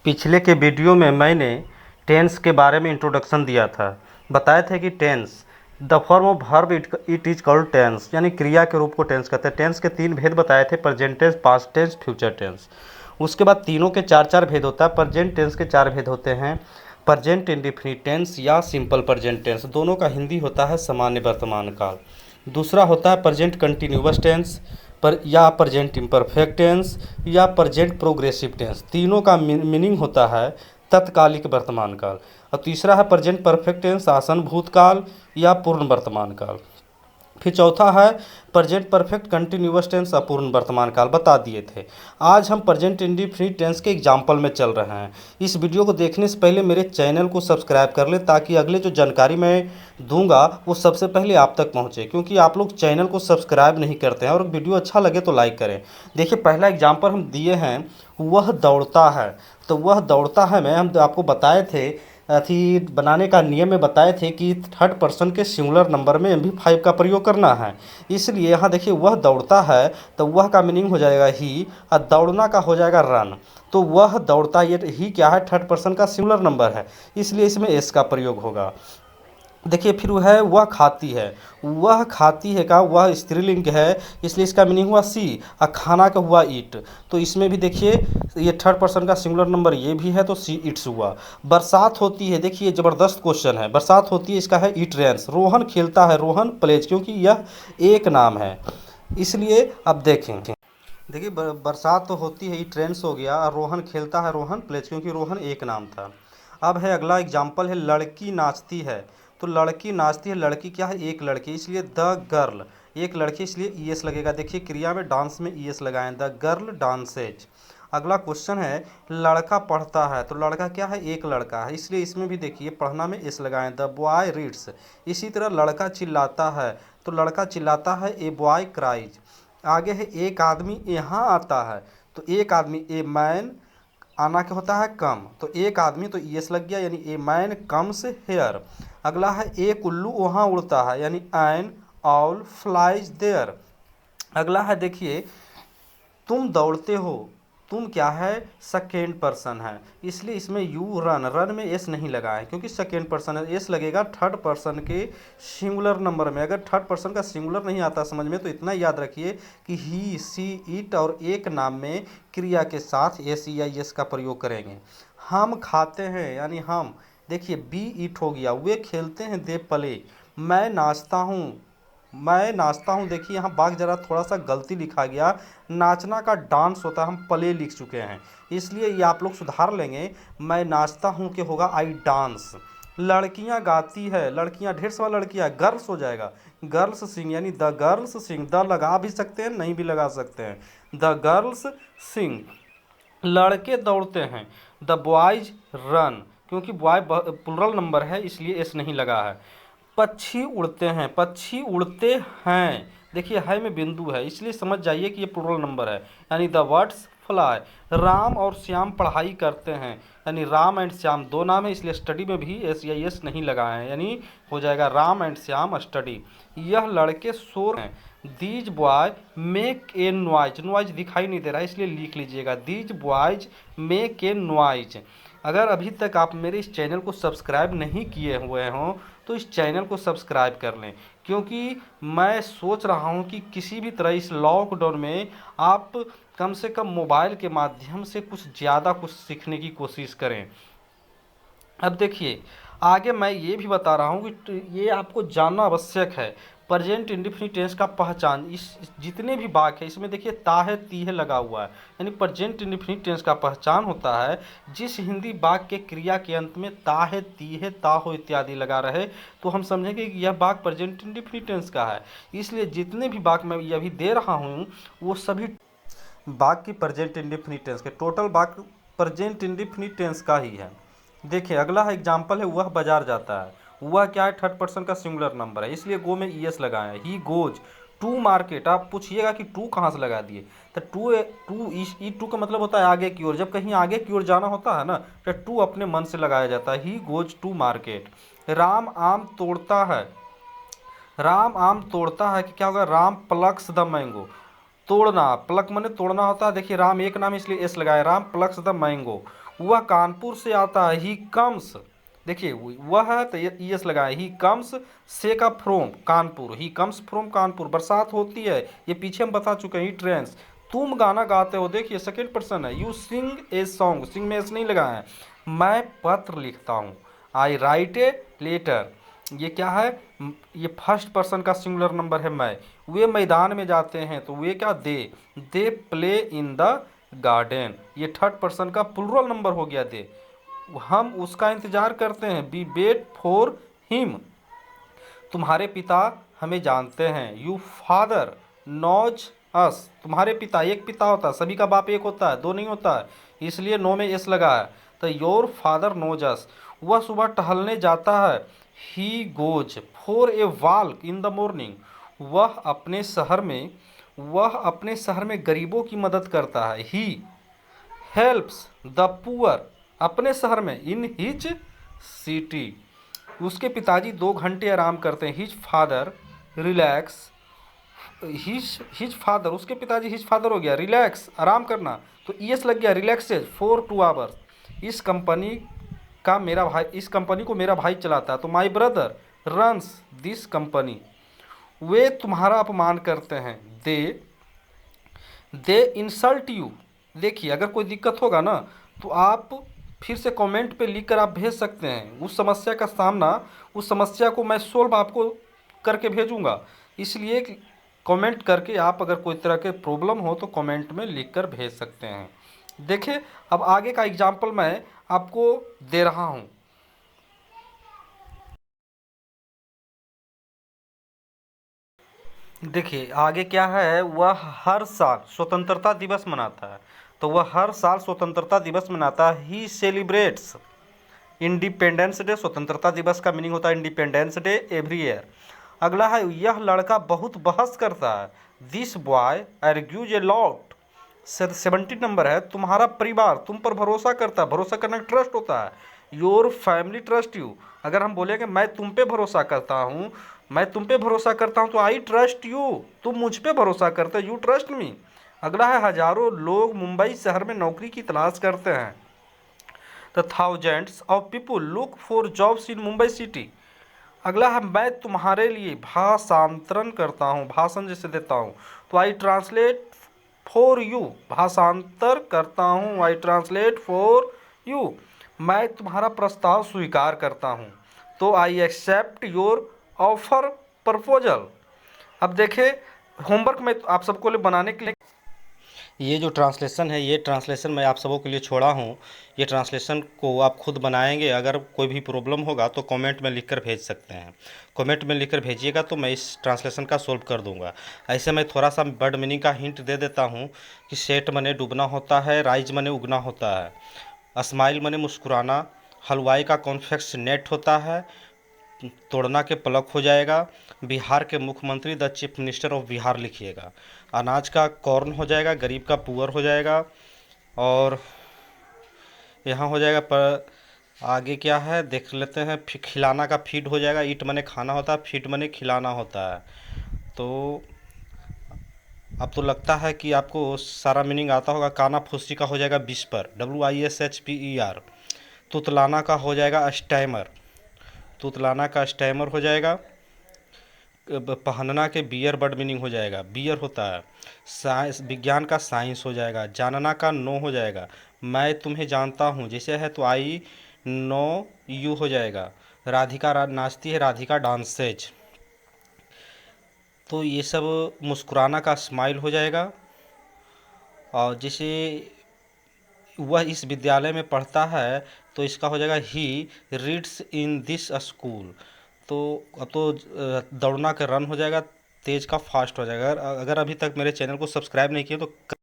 पिछले के वीडियो में मैंने टेंस के बारे में इंट्रोडक्शन दिया था। बताए थे कि tense the form of verb it is called tense, यानी क्रिया के रूप को टेंस कहते हैं। टेंस के 3 भेद बताए थे, present tense, past tense, future tense. उसके बाद तीनों के 4-4 भेद होता है। प्रेजेंट टेंस के 4 भेद होते हैं, प्रेजेंट इंडेफिनिट टेंस या सिंपल प्रेजेंट टेंस। दोनों का हिंदी होता है सामान्य वर्तमान काल। दूसरा होता है प्रेजेंट कंटिन्यूअस टेंस पर या प्रेजेंट इम्परफेक्ट टेंस या प्रेजेंट प्रोग्रेसिव टेंस। तीनों का मीनिंग होता है तत्कालिक वर्तमान काल। और तीसरा है प्रेजेंट परफेक्ट टेंस, आसन भूतकाल या पूर्ण वर्तमान काल। फिर चौथा है प्रेजेंट परफेक्ट कंटिन्यूअस टेंस, अपूर्ण वर्तमान काल। बता दिए थे। आज हम प्रेजेंट इंडेफिनिट टेंस के एग्जाम्पल में चल रहे हैं। इस वीडियो को देखने से पहले मेरे चैनल को सब्सक्राइब कर ले, ताकि अगले जो जानकारी मैं दूंगा वो सबसे पहले आप तक पहुंचे, क्योंकि आप लोग चैनल को सब्सक्राइब नहीं करते हैं। और वीडियो अच्छा लगे तो लाइक करें। देखिए, पहला एग्जाम्पल हम दिए हैं, वह दौड़ता है। तो वह दौड़ता है में हम आपको बताए थे, अथी बनाने का नियम में बताए थे कि थर्ड पर्सन के सिंगुलर नंबर में MV5 का प्रयोग करना है। इसलिए यहाँ देखिए, वह दौड़ता है तो वह का मीनिंग हो जाएगा ही, और दौड़ना का हो जाएगा रन। तो वह दौड़ता, ये ही क्या है, थर्ड पर्सन का सिंगुलर नंबर है, इसलिए इसमें एस का प्रयोग होगा। देखिए, फिर वह खाती है। वह खाती है का वह स्त्रीलिंग है, इसलिए इसका मीनिंग हुआ सी, और खाना का हुआ ईट। तो इसमें भी देखिए, ये थर्ड पर्सन का सिंगुलर नंबर ये भी है, तो सी इट्स हुआ। बरसात होती है, देखिए ज़बरदस्त क्वेश्चन है। बरसात होती है, इसका है इट रेन्स। रोहन खेलता है, रोहन प्लेज, क्योंकि यह एक नाम है, इसलिए अब देखें। देखिए, बरसात तो होती है, इट रेन्स हो गया, और रोहन खेलता है, रोहन प्लेज, क्योंकि रोहन एक नाम था। अब है अगला एग्जाम्पल है, लड़की नाचती है। तो लड़की नाचती है, लड़की क्या है, एक लड़की, इसलिए द गर्ल, एक लड़की, इसलिए ईएस लगेगा। देखिए, क्रिया में डांस में ईएस लगाएं, द गर्ल डांसेज। अगला क्वेश्चन है, लड़का पढ़ता है। तो लड़का क्या है, एक लड़का है, इसलिए इसमें भी देखिए पढ़ना में एस लगाएं, द बॉय रीड्स। इसी तरह लड़का चिल्लाता है, तो लड़का चिल्लाता है, ए बॉय क्राइज। आगे है, एक आदमी यहाँ आता है। तो एक आदमी, ए मैन, आना क्या होता है, कम। तो एक आदमी, तो ईएस लग गया, यानी ए मैन कम्स हेयर। अगला है, एक उल्लू वहाँ उड़ता है, यानी एन ऑल फ्लाइज देयर। अगला है, देखिए, तुम दौड़ते हो। तुम क्या है, सेकेंड पर्सन है, इसलिए इसमें यू रन, रन में एस नहीं लगा है, क्योंकि सेकेंड पर्सन है। एस लगेगा थर्ड पर्सन के सिंगुलर नंबर में। अगर थर्ड पर्सन का सिंगुलर नहीं आता समझ में, तो इतना याद रखिए कि ही, सी, इट और एक नाम में क्रिया के साथ एस या एस का प्रयोग करेंगे। हम खाते हैं, यानी हम, देखिए बी ईट हो गया। वे खेलते हैं, दे प्ले। मैं नाचता हूँ, मैं नाचता हूँ। देखिए, यहाँ बाग जरा थोड़ा सा गलती लिखा गया, नाचना का डांस होता है, हम प्ले लिख चुके हैं, इसलिए ये आप लोग सुधार लेंगे। मैं नाचता हूँ के होगा आई डांस। लड़कियाँ गाती है, लड़कियाँ ढेर सारा लड़कियाँ, गर्ल्स हो जाएगा, गर्ल्स सिंग, यानी द गर्ल्स सिंग। द लगा भी सकते हैं, नहीं भी लगा सकते हैं, द गर्ल्स सिंग। लड़के दौड़ते हैं, द बॉयज रन, क्योंकि बॉय प्लुरल नंबर है, इसलिए एस नहीं लगा है। पक्षी उड़ते हैं, पक्षी उड़ते हैं, देखिए है में बिंदु है, इसलिए समझ जाइए कि ये प्लुरल नंबर है, यानी द बर्ड्स फ्लाई। राम और श्याम पढ़ाई करते हैं, यानी राम एंड श्याम दो नाम है, इसलिए स्टडी में भी एस या एस नहीं लगाए हैं, यानी हो जाएगा राम एंड श्याम स्टडी। यह लड़के शोर हैं, these boy make a noise. Noise दिखाई नहीं दे रहा है, इसलिए लिख लीजिएगा, these boys make a noise. अगर अभी तक आप मेरे इस चैनल को सब्सक्राइब नहीं किए हुए हों, तो इस चैनल को सब्सक्राइब कर लें, क्योंकि मैं सोच रहा हूं कि किसी भी तरह इस लॉकडाउन में आप कम से कम मोबाइल के माध्यम से कुछ ज़्यादा कुछ सीखने की कोशिश करें। अब देखिए, आगे मैं ये भी बता रहा हूँ कि ये आपको जानना आवश्यक है। प्रेजेंट इंडेफिनिट टेंस का पहचान, इस जितने भी वाक्य है इसमें देखिए ता है, ती है लगा हुआ है, यानी प्रेजेंट इंडेफिनिट टेंस का पहचान होता है जिस हिंदी वाक्य के क्रिया के अंत में ता है, ती है, ता हो इत्यादि लगा रहे, तो हम समझेंगे कि यह वाक्य प्रेजेंट इंडेफिनिट टेंस का है। इसलिए जितने भी वाक्य मैं अभी दे रहा हूँ वो सभी वाक्य की प्रेजेंट इंडेफिनिट टेंस के, टोटल वाक्य प्रेजेंट इंडेफिनिट टेंस का ही है। देखिए, अगला एग्जाम्पल है, वह बाजार जाता है। वह क्या है, थर्ड पर्सन का सिंगुलर नंबर है, इसलिए गो में ईएस लगाए हैं। He goes to market. आप पूछिएगा कि टू कहाँ से लगा दिए, तो टू का मतलब होता है आगे की ओर। जब कहीं आगे की ओर जाना होता है ना, तो टू अपने मन से लगाया जाता है, he goes to market. Ram आम तोड़ता है, राम आम तोड़ता है कि क्या होगा, राम प्लक्स द मैंगो। तोड़ना, प्लक माने तोड़ना होता है। देखिए, राम एक नाम इसलिए एस लगाया, राम प्लक्स द मैंगो। वह कानपुर से आता है। ही कम्स, देखिए वह है तो यस लगाए। ही कम्स से का from Kanpur, he comes from Kanpur. बरसात होती है, ये पीछे हम बता चुके हैं। ही ट्रेंस, तुम गाना गाते हो, देखिए सेकंड पर्सन है। यू सिंग ए सॉन्ग, सिंग में एस नहीं लगाया है। मैं पत्र लिखता हूँ। आई राइट ए लेटर, ये क्या है, ये फर्स्ट पर्सन का सिंगुलर नंबर है मैं। वे मैदान में जाते हैं, तो वे क्या, they play in the garden, ये थर्ड पर्सन का प्लुरल नंबर हो गया दे। हम उसका इंतजार करते हैं, बी वेट फॉर हिम, तुम्हारे पिता हमें जानते हैं। यू फादर नोज अस, तुम्हारे पिता, एक पिता होता है, सभी का बाप एक होता है, दो नहीं होता है, इसलिए नो में एस लगा है। तो योर फादर नोज अस, वह सुबह टहलने जाता है। He goes for a walk in the morning, वह अपने शहर में गरीबों की मदद करता है। ही हेल्प्स द पुअर, अपने शहर में, इन हिज सिटी, उसके पिताजी 2 घंटे आराम करते हैं। His father relax, his father, उसके पिताजी हिज फादर हो गया, रिलैक्स आराम करना, तो ईएस लग गया, रिलैक्सेज फॉर 2 आवर्स। इस कंपनी को मेरा भाई चलाता है। तो my brother runs this company. वे तुम्हारा अपमान करते हैं। दे इंसल्ट यू, देखिए अगर कोई दिक्कत होगा ना तो आप फिर से कमेंट पे लिख कर आप भेज सकते हैं। उस समस्या का सामना, उस समस्या को मैं सोल्व आपको करके भेजूंगा, इसलिए कमेंट करके आप अगर कोई तरह के प्रॉब्लम हो तो कमेंट में लिख कर भेज सकते हैं। देखिए अब आगे का एग्जाम्पल मैं आपको दे रहा हूँ। देखिए आगे क्या है, वह हर साल स्वतंत्रता दिवस मनाता है। तो वह हर साल स्वतंत्रता दिवस मनाता है। ही सेलिब्रेट्स इंडिपेंडेंस डे, स्वतंत्रता दिवस का मीनिंग होता है इंडिपेंडेंस डे एवरी ईयर। अगला है, यह लड़का बहुत बहस करता है। This boy argues a lot, 70 number है। तुम्हारा परिवार तुम पर भरोसा करता है, भरोसा करना ट्रस्ट होता है। योर फैमिली ट्रस्ट यू, अगर हम बोलेंगे मैं तुम पे भरोसा करता हूँ, मैं तुम पे भरोसा करता हूँ, तो आई ट्रस्ट यू, तुम मुझ पे भरोसा करते हो, यू ट्रस्ट मी। अगला है, हजारों लोग मुंबई शहर में नौकरी की तलाश करते हैं। The thousands of people look for jobs in Mumbai city. अगला है, मैं तुम्हारे लिए भाषांतरण करता हूँ, भाषण जैसे देता हूँ, तो आई ट्रांसलेट फॉर यू, भाषांतर करता हूँ, आई ट्रांसलेट फॉर यू। मैं तुम्हारा प्रस्ताव स्वीकार करता हूँ, तो I accept your offer proposal. अब देखें, होमवर्क में आप सबको लिए बनाने के लिए ये जो ट्रांसलेशन है, ये ट्रांसलेशन मैं आप सबों के लिए छोड़ा हूँ। ये ट्रांसलेशन को आप खुद बनाएंगे। अगर कोई भी प्रॉब्लम होगा तो कमेंट में लिखकर भेज सकते हैं। कमेंट में लिखकर भेजिएगा तो मैं इस ट्रांसलेशन का सोल्व कर दूंगा। ऐसे मैं थोड़ा सा वर्ड मीनिंग का हिंट दे देता हूँ कि सेट मने डूबना होता है, राइज मने उगना होता है, स्माइल मने मुस्कुराना, हलवाई का कॉन्फेक्स नेट होता है, तोड़ना के पलक हो जाएगा, बिहार के मुख्यमंत्री the chief minister of Bihar लिखिएगा, अनाज का कॉर्न हो जाएगा, गरीब का पुअर हो जाएगा, और यहाँ हो जाएगा। पर आगे क्या है देख लेते हैं। खिलाना का फीड हो जाएगा, ईट मने खाना होता है, फीड मने खिलाना होता है। तो अब तो लगता है कि आपको सारा मीनिंग आता होगा। काना फूसी का हो जाएगा विस्पर, WISHPER। तुतलाना का हो जाएगा स्टैमर, तुतलाना का स्टैमर हो जाएगा। पहनना के बियर बड मीनिंग हो जाएगा, बियर होता है। साइंस, विज्ञान का साइंस हो जाएगा। जानना का नो हो जाएगा, मैं तुम्हें जानता हूँ जैसे है तो आई नो यू हो जाएगा। राधिका नाचती है, राधिका डांसेज। तो ये सब मुस्कुराना का स्माइल हो जाएगा। और जैसे वह इस विद्यालय में पढ़ता है तो इसका हो जाएगा he reads in this school. तो अब तो दौड़ना का रन हो जाएगा, तेज का फास्ट हो जाएगा। अगर अभी तक मेरे चैनल को सब्सक्राइब नहीं किए तो